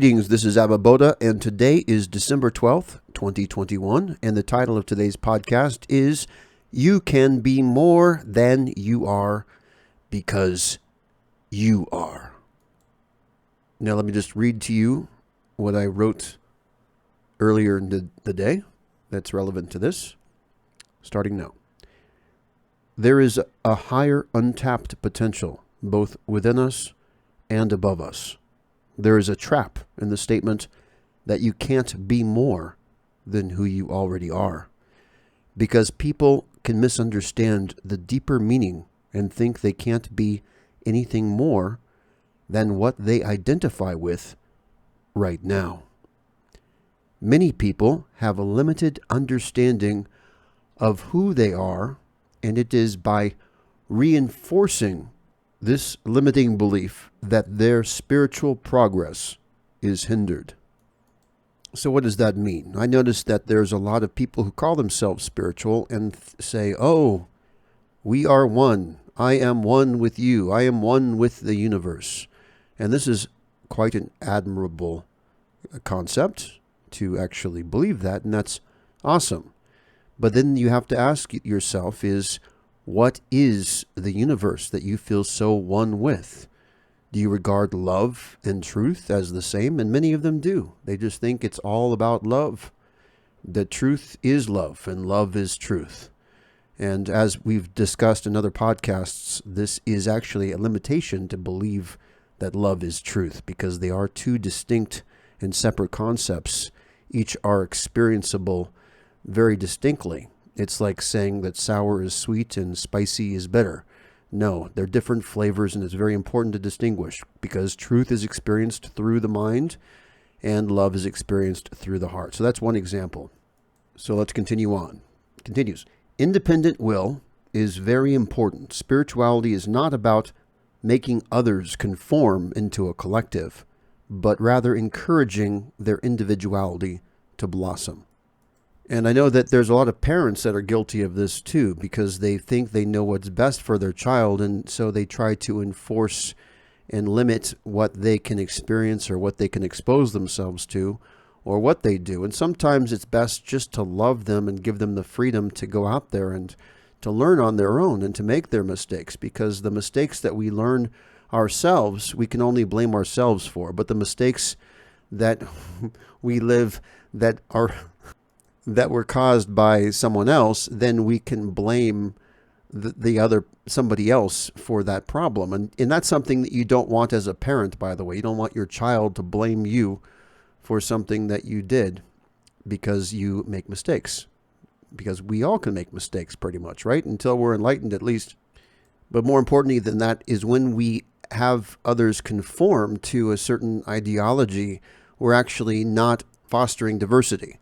Greetings, this is Abba Boda, and today is December 12th, 2021, and the title of today's podcast is You Can Be More Than You Are Because You Are. Now let me just read to you what I wrote earlier in the day that's relevant to this, starting now. There is a higher untapped potential, both within us and above us. There is a trap in the statement that you can't be more than who you already are, because people can misunderstand the deeper meaning and think they can't be anything more than what they identify with right now. Many people have a limited understanding of who they are, and it is by reinforcing this limiting belief that their spiritual progress is hindered. So what does that mean? I notice that there's a lot of people who call themselves spiritual and say, oh, we are one. I am one with you. I am one with the universe. And this is quite an admirable concept to actually believe that, and that's awesome. But then you have to ask yourself what is the universe that you feel so one with? Do you regard love and truth as the same? And many of them do. They just think it's all about love. That truth is love and love is truth. And as we've discussed in other podcasts, this is actually a limitation to believe that love is truth, because they are two distinct and separate concepts. Each are experienceable very distinctly. It's like saying that sour is sweet and spicy is bitter. No, they're different flavors, and it's very important to distinguish, because truth is experienced through the mind and love is experienced through the heart. So that's one example. So let's continue on. It continues. Independent will is very important. Spirituality is not about making others conform into a collective, but rather encouraging their individuality to blossom. And I know that there's a lot of parents that are guilty of this too, because they think they know what's best for their child, and so they try to enforce and limit what they can experience or what they can expose themselves to or what they do. And sometimes it's best just to love them and give them the freedom to go out there and to learn on their own and to make their mistakes, because the mistakes that we learn ourselves, we can only blame ourselves for. But the mistakes that we live that were caused by someone else, then we can blame somebody else for that problem. And that's something that you don't want as a parent, by the way. You don't want your child to blame you for something that you did because you make mistakes. Because we all can make mistakes pretty much, right? Until we're enlightened, at least. But more importantly than that is when we have others conform to a certain ideology, we're actually not fostering diversity.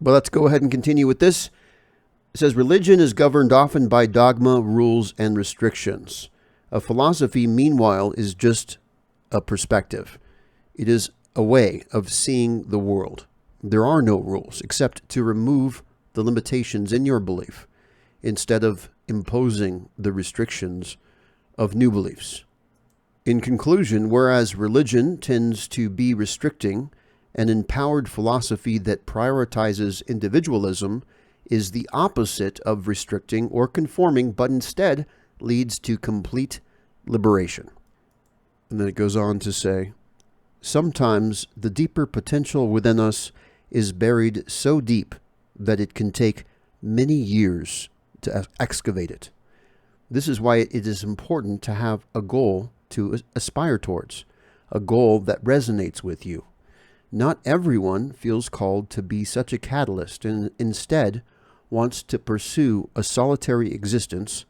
But let's go ahead and continue with this. It says, religion is governed often by dogma, rules, and restrictions. A philosophy, meanwhile, is just a perspective. It is a way of seeing the world. There are no rules except to remove the limitations in your belief instead of imposing the restrictions of new beliefs. In conclusion, whereas religion tends to be restricting, an empowered philosophy that prioritizes individualism is the opposite of restricting or conforming, but instead leads to complete liberation. And then it goes on to say, sometimes the deeper potential within us is buried so deep that it can take many years to excavate it. This is why it is important to have a goal to aspire towards, a goal that resonates with you. Not everyone feels called to be such a catalyst and instead wants to pursue a solitary existence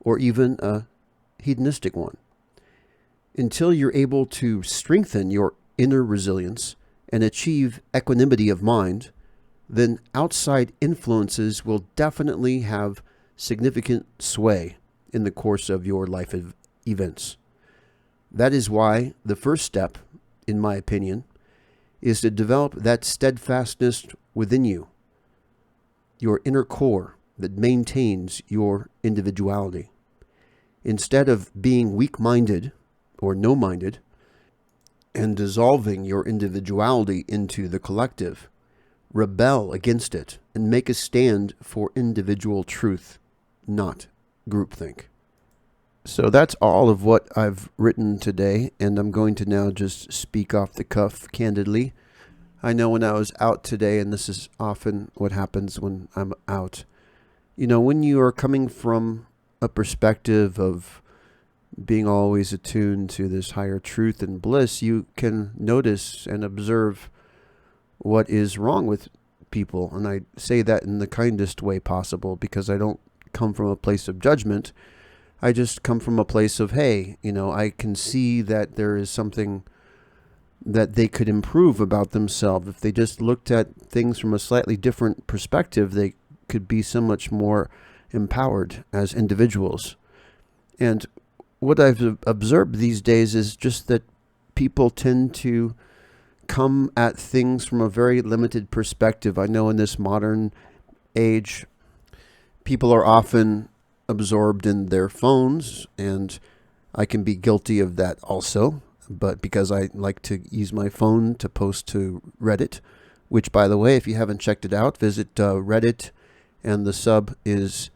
or even a hedonistic one. Until you're able to strengthen your inner resilience and achieve equanimity of mind, then outside influences will definitely have significant sway in the course of your life events. That is why the first step, in my opinion, is to develop that steadfastness within you, your inner core that maintains your individuality. Instead of being weak-minded or no-minded, and dissolving your individuality into the collective. Rebel against it and make a stand for individual truth, not groupthink. So that's all of what I've written today, and I'm going to now just speak off the cuff candidly. I know when I was out today, and this is often what happens when I'm out, when you are coming from a perspective of being always attuned to this higher truth and bliss, you can notice and observe what is wrong with people. And I say that in the kindest way possible, because I don't come from a place of judgment. I just come from a place of, hey, I can see that there is something that they could improve about themselves. If they just looked at things from a slightly different perspective, they could be so much more empowered as individuals. And what I've observed these days is just that people tend to come at things from a very limited perspective. I know in this modern age, people are often absorbed in their phones, and I can be guilty of that also, but because I like to use my phone to post to Reddit, which, by the way, if you haven't checked it out, visit Reddit, and the sub is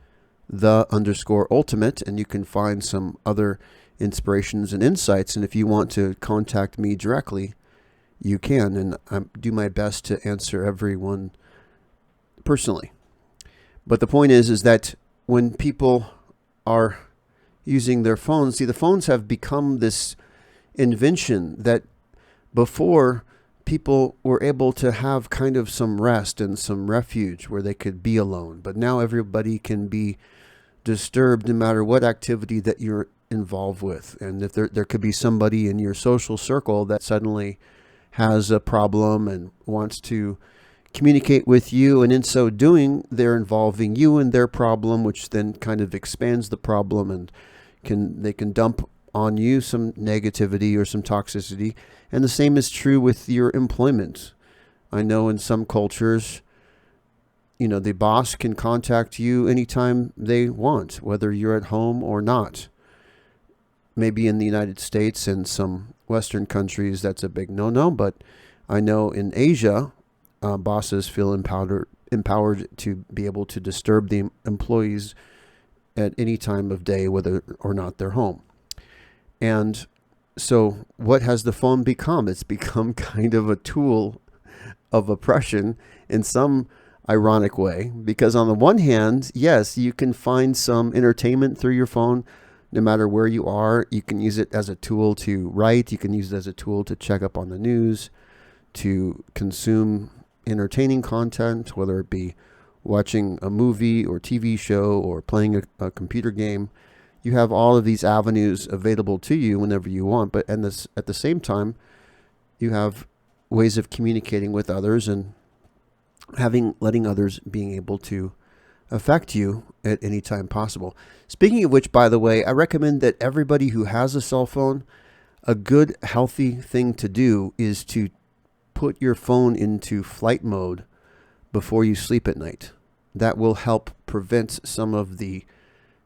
_ultimate, and you can find some other inspirations and insights. And if you want to contact me directly, you can, and I do my best to answer everyone personally. But the point is that when people are using their phones, see, the phones have become this invention that before people were able to have kind of some rest and some refuge where they could be alone. But now everybody can be disturbed no matter what activity that you're involved with. And if there could be somebody in your social circle that suddenly has a problem and wants to communicate with you, and in so doing, they're involving you in their problem, which then kind of expands the problem, and they can dump on you some negativity or some toxicity. And the same is true with your employment. I know in some cultures, the boss can contact you anytime they want, whether you're at home or not. Maybe in the United States and some Western countries, that's a big no-no, but I know in Asia, bosses feel empowered to be able to disturb the employees at any time of day, whether or not they're home. And so what has the phone become? It's become kind of a tool of oppression in some ironic way, because on the one hand, yes, you can find some entertainment through your phone no matter where you are. You can use it as a tool to write. You can use it as a tool to check up on the news, to consume entertaining content, whether it be watching a movie or TV show or playing a computer game. You have all of these avenues available to you whenever you want, but at the same time, you have ways of communicating with others and letting others being able to affect you at any time possible. Speaking of which, by the way, I recommend that everybody who has a cell phone, a good, healthy thing to do is to put your phone into flight mode before you sleep at night. That will help prevent some of the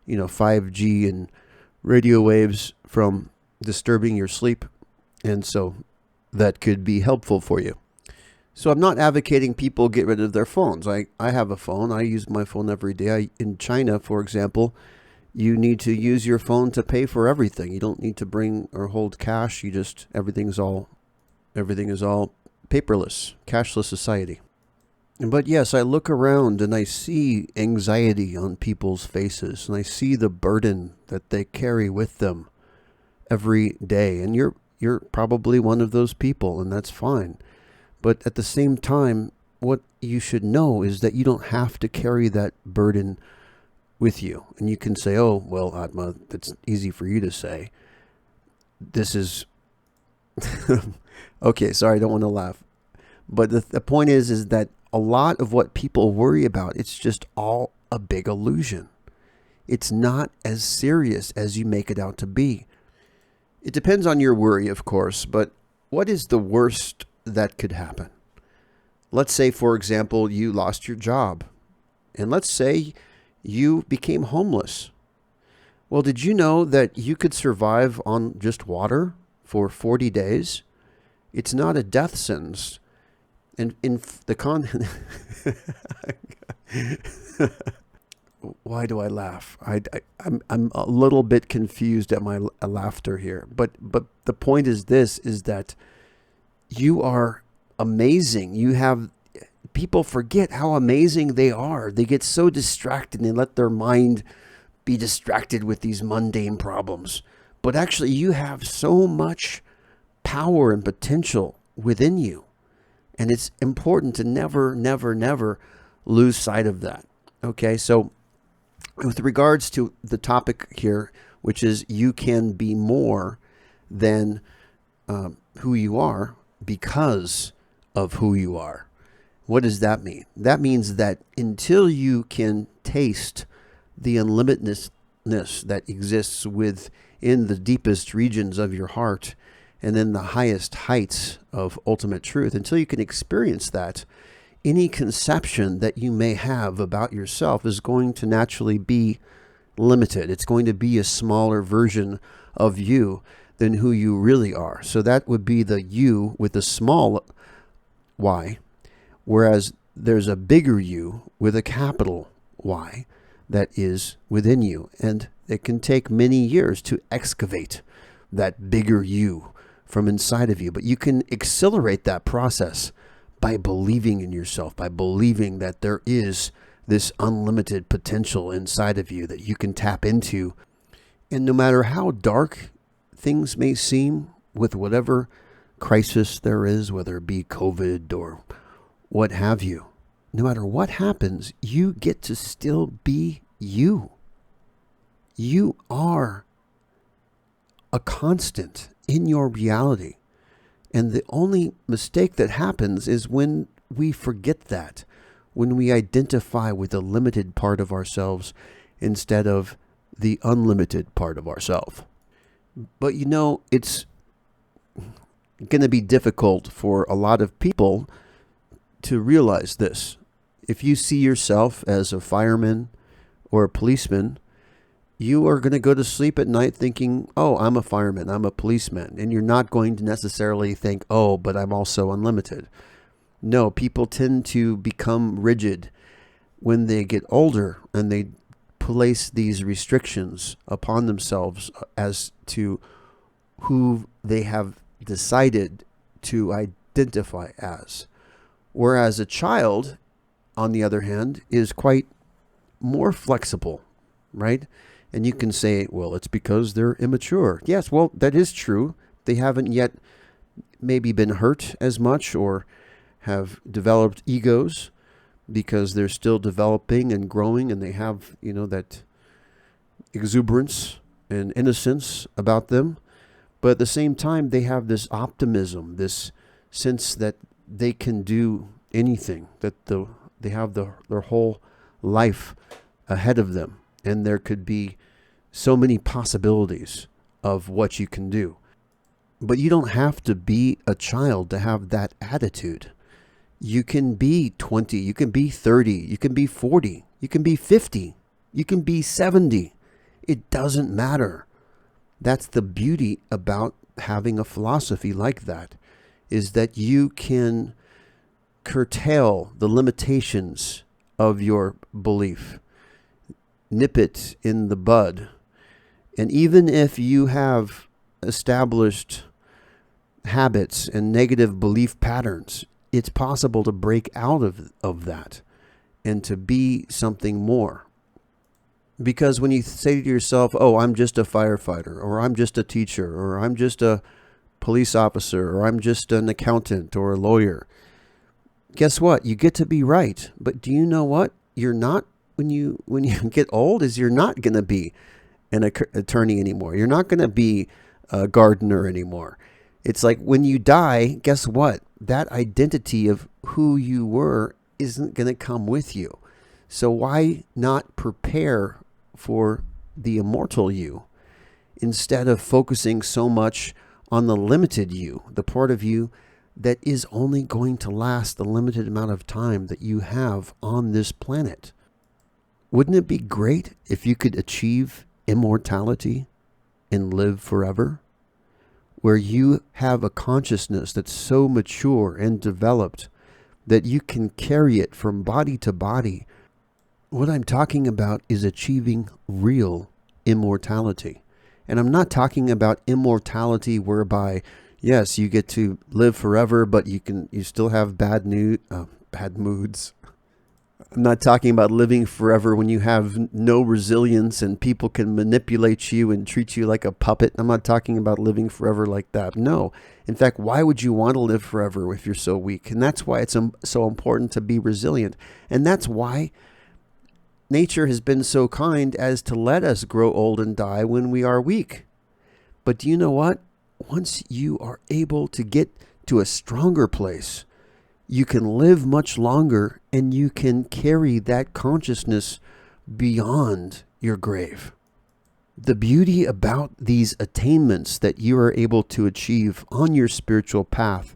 5G and radio waves from disturbing your sleep. And so that could be helpful for you. So I'm not advocating people get rid of their phones. I have a phone. I use my phone every day. In China, for example, you need to use your phone to pay for everything. You don't need to bring or hold cash. Everything is all paperless, cashless society. But yes, I look around and I see anxiety on people's faces, and I see the burden that they carry with them every day. And you're probably one of those people, and that's fine. But at the same time, what you should know is that you don't have to carry that burden with you. And you can say, oh, well, Atma, that's easy for you to say. This is... Okay, sorry, I don't want to laugh. But the point is that a lot of what people worry about, it's just all a big illusion. It's not as serious as you make it out to be. It depends on your worry, of course, but what is the worst that could happen? Let's say, for example, you lost your job. And let's say you became homeless. Well, did you know that you could survive on just water for 40 days? It's not a death sentence. And in the why do I laugh? I'm a little bit confused at my laughter here. But the point is this, is that you are amazing. People forget how amazing they are. They get so distracted and let their mind be distracted with these mundane problems. But actually, you have so much power and potential within you. And it's important to never, never, never lose sight of that. Okay, so with regards to the topic here, which is you can be more than who you are because of who you are. What does that mean? That means that until you can taste the unlimitedness that exists within the deepest regions of your heart and then the highest heights of ultimate truth, until you can experience that, any conception that you may have about yourself is going to naturally be limited. It's going to be a smaller version of you than who you really are. So that would be the you with a small y, whereas there's a bigger you with a capital Y that is within you. And it can take many years to excavate that bigger you from inside of you. But you can accelerate that process by believing in yourself, by believing that there is this unlimited potential inside of you that you can tap into. And no matter how dark things may seem with whatever crisis there is, whether it be COVID or what have you, no matter what happens, you get to still be you. You are a constant in your reality. And the only mistake that happens is when we forget that, when we identify with the limited part of ourselves instead of the unlimited part of ourselves. But it's going to be difficult for a lot of people to realize this. If you see yourself as a fireman or a policeman, you are going to go to sleep at night thinking, oh, I'm a fireman, I'm a policeman. And you're not going to necessarily think, oh, but I'm also unlimited. No, people tend to become rigid when they get older and they place these restrictions upon themselves as to who they have decided to identify as. Whereas a child, on the other hand, is quite more flexible, right? And you can say, well, it's because they're immature. Yes, well, that is true. They haven't yet maybe been hurt as much or have developed egos because they're still developing and growing, and they have, that exuberance and innocence about them. But at the same time, they have this optimism, this sense that they can do anything, that they have their whole life ahead of them. And there could be so many possibilities of what you can do. But you don't have to be a child to have that attitude. You can be 20, you can be 30, you can be 40, you can be 50, you can be 70. It doesn't matter. That's the beauty about having a philosophy like that, is that you can curtail the limitations of your belief, nip it in the bud. And even if you have established habits and negative belief patterns, it's possible to break out of that and to be something more. Because when you say to yourself, oh, I'm just a firefighter, or I'm just a teacher, or I'm just a police officer, or I'm just an accountant or a lawyer, guess what? You get to be right. But do you know what? You're not, when you get old, is you're not going to be an attorney anymore. You're not going to be a gardener anymore. It's like when you die, guess what? That identity of who you were isn't going to come with you. So why not prepare for the immortal you instead of focusing so much on the limited you, the part of you that is only going to last the limited amount of time that you have on this planet? Wouldn't it be great if you could achieve immortality and live forever? where you have a consciousness that's so mature and developed that you can carry it from body to body. What I'm talking about is achieving real immortality. And I'm not talking about immortality whereby, yes, you get to live forever, but you still have bad moods. I'm not talking about living forever when you have no resilience and people can manipulate you and treat you like a puppet. I'm not talking about living forever like that. No. In fact, why would you want to live forever if you're so weak? And that's why it's so important to be resilient. And that's why nature has been so kind as to let us grow old and die when we are weak. But do you know what? Once you are able to get to a stronger place, you can live much longer and you can carry that consciousness beyond your grave. The beauty about these attainments that you are able to achieve on your spiritual path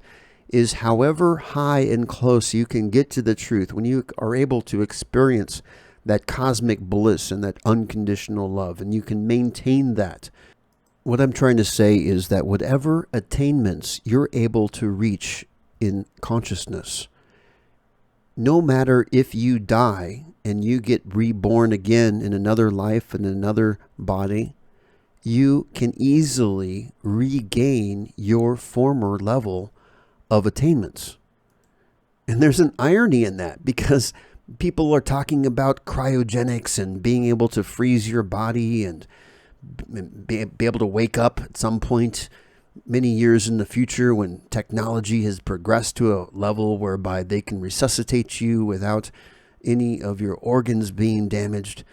is however high and close you can get to the truth, when you are able to experience that cosmic bliss and that unconditional love, and you can maintain that. What I'm trying to say is that whatever attainments you're able to reach in consciousness, no matter if you die and you get reborn again in another life, in another body, you can easily regain your former level of attainments. And there's an irony in that, because people are talking about cryogenics and being able to freeze your body and be able to wake up at some point many years in the future when technology has progressed to a level whereby they can resuscitate you without any of your organs being damaged.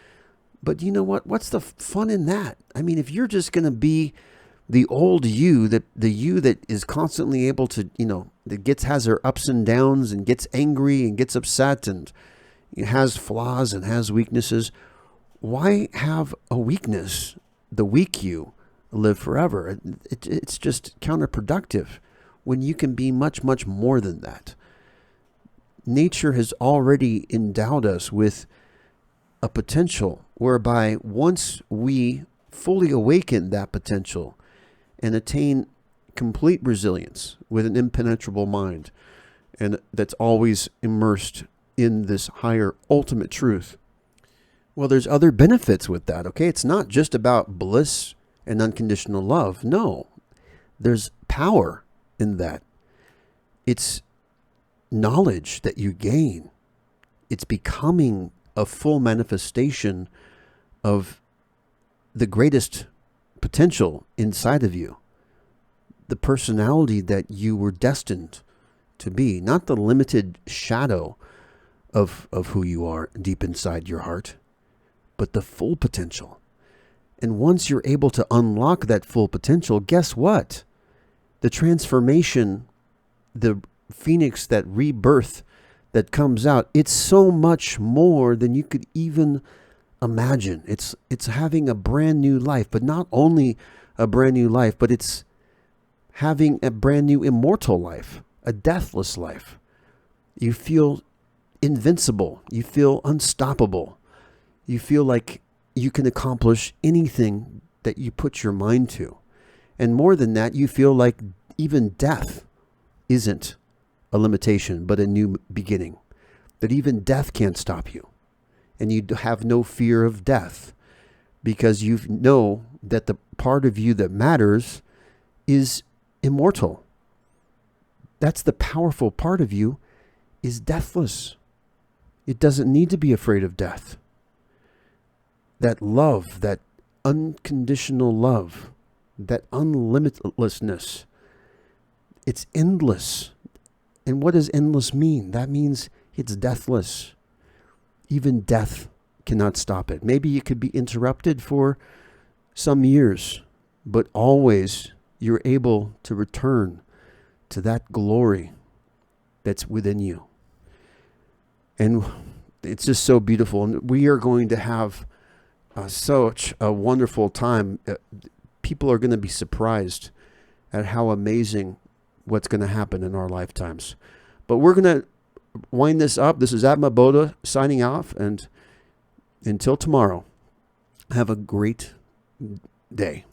But you know what? What's the fun in that? I mean, if you're just going to be the old you, the you that is constantly able to, that has her ups and downs and gets angry and gets upset and has flaws and has weaknesses, why have a weakness, the weak you, live forever? It's just counterproductive when you can be much, much more than that. Nature has already endowed us with a potential whereby once we fully awaken that potential and attain complete resilience with an impenetrable mind, and that's always immersed in this higher ultimate truth, well, there's other benefits with that, okay? It's not just about bliss and unconditional love. No, there's power in that. It's knowledge that you gain. It's becoming a full manifestation of the greatest potential inside of you, the personality that you were destined to be, not the limited shadow of who you are deep inside your heart, but the full potential. And once you're able to unlock that full potential, guess what? The transformation, the phoenix, that rebirth that comes out, it's so much more than you could even imagine. It's having a brand new life, but not only a brand new life, but it's having a brand new immortal life, a deathless life. You feel invincible. You feel unstoppable. You feel like you can accomplish anything that you put your mind to. And more than that, you feel like even death isn't a limitation, but a new beginning. That even death can't stop you. And you have no fear of death, because you know that the part of you that matters is immortal. That's the powerful part of you, is deathless. It doesn't need to be afraid of death. That love, that unconditional love, that unlimitlessness, it's endless. And what does endless mean? That means it's deathless. Even death cannot stop it. Maybe it could be interrupted for some years, but always you're able to return to that glory that's within you. And it's just so beautiful. And we are going to have such a wonderful time. People are going to be surprised at how amazing what's going to happen in our lifetimes. But we're going to wind this up. This is Atma Bodha signing off. And until tomorrow, have a great day.